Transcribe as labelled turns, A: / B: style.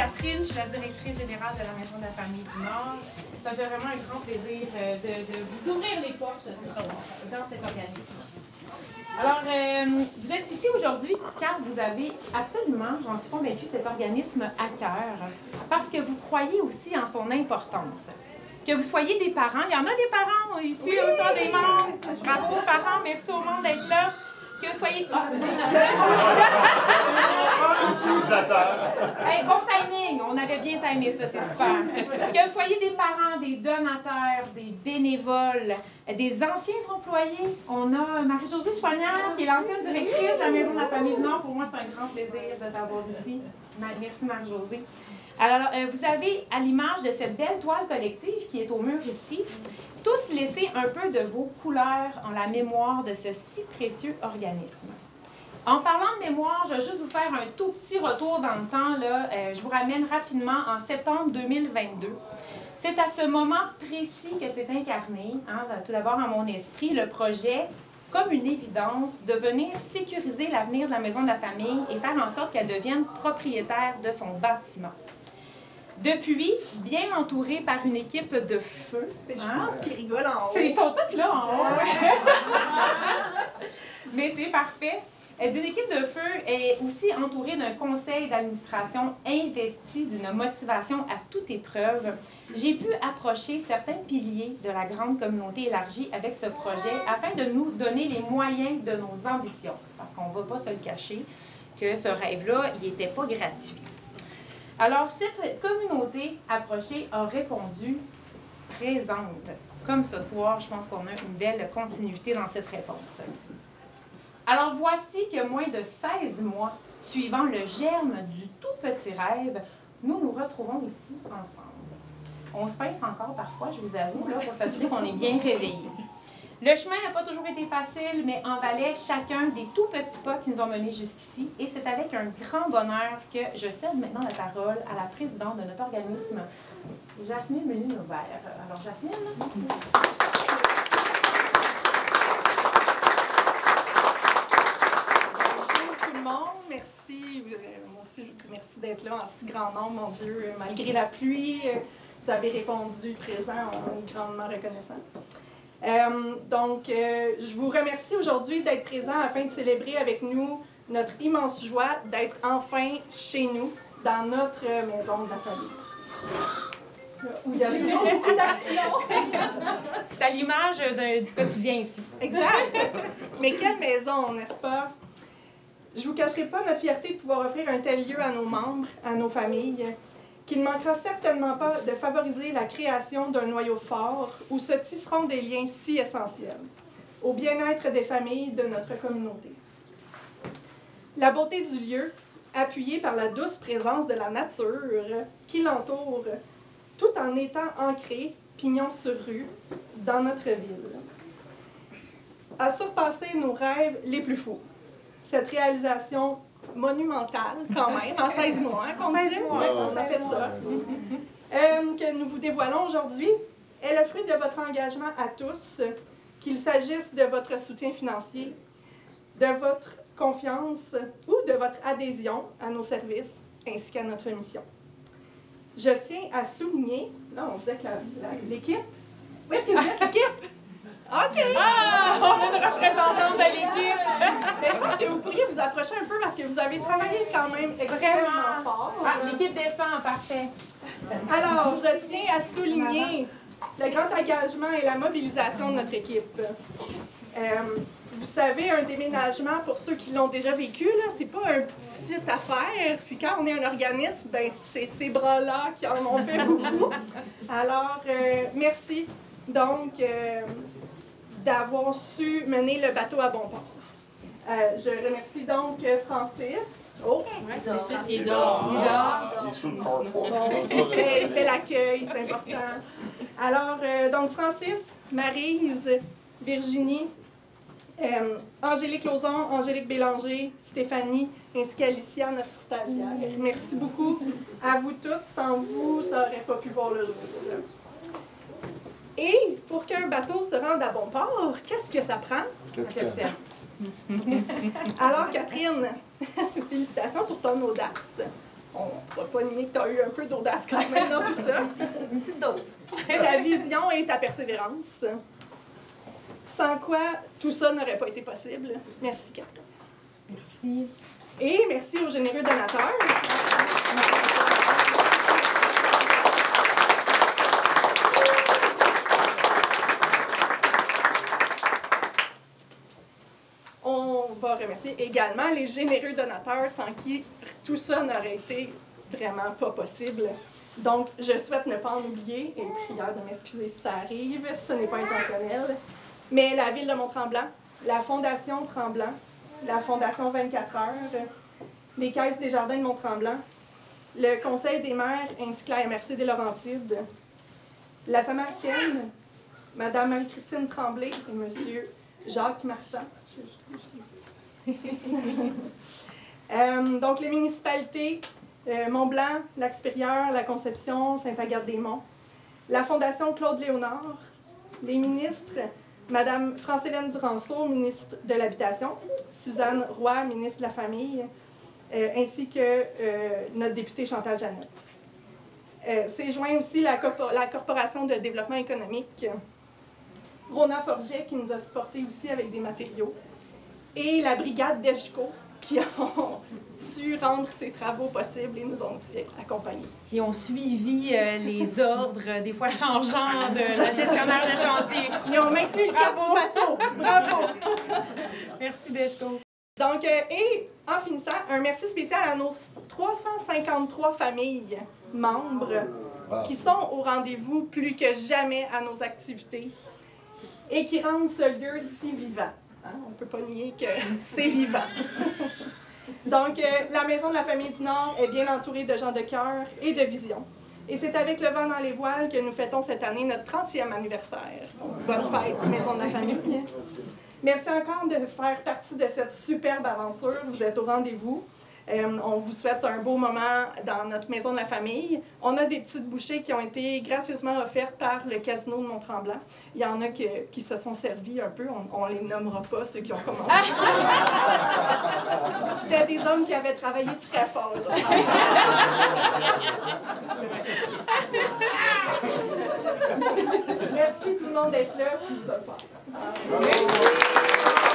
A: Catherine, je suis la directrice générale de la Maison de la Famille du Nord. Ça me fait vraiment un grand plaisir de vous ouvrir les portes ce soir dans cet organisme. Alors, vous êtes ici aujourd'hui car vous avez absolument, j'en suis convaincue, cet organisme à cœur, parce que vous croyez aussi en son importance. Que vous soyez des parents, il y en a des parents ici, oui, au sein des membres. Bravo parents, merci au monde d'être là. Que vous soyez... Hey, bon timing, on avait bien timé ça, c'est super. Que vous soyez des parents, des donateurs, des bénévoles, des anciens employés. On a Marie-Josée Chouanière, qui est l'ancienne directrice de la Maison de la Famille du Nord. Pour moi, c'est un grand plaisir de t'avoir ici. Merci Marie-Josée. Alors, vous avez, à l'image de cette belle toile collective qui est au mur ici, tous laissé un peu de vos couleurs en la mémoire de ce si précieux organisme. En parlant de mémoire, je vais juste vous faire un tout petit retour dans le temps. Là. Je vous ramène rapidement en septembre 2022. C'est à ce moment précis que s'est incarné, tout d'abord en mon esprit, le projet, comme une évidence, de venir sécuriser l'avenir de la Maison de la Famille et faire en sorte qu'elle devienne propriétaire de son bâtiment. Depuis, bien entourée par une équipe de feu.
B: Mais je pense qu'ils rigolent en haut.
A: Ils sont tous là en haut. Mais c'est parfait. D'une équipe de feu est aussi entourée d'un conseil d'administration investi d'une motivation à toute épreuve. J'ai pu approcher certains piliers de la grande communauté élargie avec ce projet afin de nous donner les moyens de nos ambitions. Parce qu'on ne va pas se le cacher que ce rêve-là, il n'était pas gratuit. Alors, cette communauté approchée a répondu présente. Comme ce soir, je pense qu'on a une belle continuité dans cette réponse. Alors, voici que moins de 16 mois suivant le germe du tout petit rêve, nous nous retrouvons ici ensemble. On se pince encore parfois, je vous avoue, là, pour s'assurer qu'on est bien réveillés. Le chemin n'a pas toujours été facile, mais en valait chacun des tout petits pas qui nous ont menés jusqu'ici. Et c'est avec un grand bonheur que je cède maintenant la parole à la présidente de notre organisme, Jasmine Meline-Aubert. Alors, Jasmine. Bonjour
B: tout le monde, merci. Moi aussi, je vous dis merci d'être là en si grand nombre, mon Dieu. Malgré la pluie, vous avez répondu présent, on est grandement reconnaissant. Je vous remercie aujourd'hui d'être présent afin de célébrer avec nous notre immense joie d'être enfin chez nous, dans notre maison de la famille. Il y a toujours beaucoup d'actions.
A: C'est à l'image du quotidien ici.
B: Exact. Mais quelle maison, n'est-ce pas? Je ne vous cacherai pas notre fierté de pouvoir offrir un tel lieu à nos membres, à nos familles, qui ne manquera certainement pas de favoriser la création d'un noyau fort où se tisseront des liens si essentiels au bien-être des familles de notre communauté. La beauté du lieu, appuyée par la douce présence de la nature qui l'entoure, tout en étant ancré, pignon sur rue, dans notre ville, a surpassé nos rêves les plus fous. Cette réalisation monumentale, quand même, en 16 mois, qu'on dit, ça fait ça, que nous vous dévoilons aujourd'hui, est le fruit de votre engagement à tous, qu'il s'agisse de votre soutien financier, de votre confiance ou de votre adhésion à nos services ainsi qu'à notre mission. Je tiens à souligner, là on disait que l'équipe, où est-ce que vous êtes l'équipe? OK!
A: Ah! On a une représentante de l'équipe!
B: Mais je pense que vous pourriez vous approcher un peu parce que vous avez travaillé quand même extrêmement fort.
A: Ah, l'équipe descend, parfait.
B: Alors, je tiens à souligner le grand engagement et la mobilisation de notre équipe. Vous savez, un déménagement, pour ceux qui l'ont déjà vécu, c'est pas une petite affaire. Puis quand on est un organisme, ben, c'est ces bras-là qui en ont fait beaucoup. Alors, merci. Donc, d'avoir su mener le bateau à bon port. Je remercie donc Francis. Oh,
A: c'est ça, il dort. Il dort.
C: Il est sous le carport.
B: Il fait l'accueil, c'est important. Alors, donc Francis, Maryse, Virginie, Angélique Lauzon, Angélique Bélanger, Stéphanie, ainsi qu'Alicia, notre stagiaire. Merci beaucoup à vous toutes. Sans vous, ça n'aurait pas pu voir le jour. Et pour qu'un bateau se rende à bon port, qu'est-ce que ça prend? Un capitaine. Alors, Catherine, félicitations pour ton audace. On ne pourra pas nier que tu as eu un peu d'audace quand même dans tout ça.
A: Une petite dose.
B: Ta vision et ta persévérance. Sans quoi tout ça n'aurait pas été possible. Merci, Catherine.
A: Merci.
B: Et merci aux généreux donateurs. On va remercier également les généreux donateurs sans qui tout ça n'aurait été vraiment pas possible. Donc, je souhaite ne pas en oublier et prière de m'excuser si ça arrive, ce n'est pas intentionnel. Mais la Ville de Mont-Tremblant, la Fondation Tremblant, la Fondation 24 heures, les Caisses des Jardins de Mont-Tremblant, le Conseil des maires ainsi que la MRC des Laurentides, la Samaritaine, Mme Marie-Christine Tremblay et M. Jacques Marchand. Donc, les municipalités, Mont-Blanc, Lac-Supérieur, La Conception, Sainte-Agathe-des-Monts, la Fondation Claude Léonard, les ministres, Mme France-Hélène Duranceau, ministre de l'Habitation, Suzanne Roy, ministre de la Famille, ainsi que notre députée Chantal Jeannette. C'est joint aussi la Corporation de développement économique, Rona Forget, qui nous a supportés aussi avec des matériaux, et la brigade d'Ejco, qui ont su rendre ces travaux possibles et nous ont aussi accompagnés.
A: Ils ont suivi les ordres, des fois changeants, de la gestionnaire de chantier.
B: Ils ont maintenu le cap du bateau. Bravo!
A: Merci, Deshko.
B: Donc, et en finissant, un merci spécial à nos 353 familles membres qui sont au rendez-vous plus que jamais à nos activités et qui rendent ce lieu si vivant. Hein? On ne peut pas nier que c'est vivant. Donc, la Maison de la Famille du Nord est bien entourée de gens de cœur et de vision. Et c'est avec le vent dans les voiles que nous fêtons cette année notre 30e anniversaire. Bonne fête, Maison de la Famille. Merci encore de faire partie de cette superbe aventure. Vous êtes au rendez-vous. On vous souhaite un beau moment dans notre Maison de la Famille. On a des petites bouchées qui ont été gracieusement offertes par le Casino de Mont-Tremblant. Il y en a qui se sont servis un peu. On les nommera pas, ceux qui ont commencé. C'était des hommes qui avaient travaillé très fort aujourd'hui. Merci tout le monde d'être là. Bonne soirée. Merci.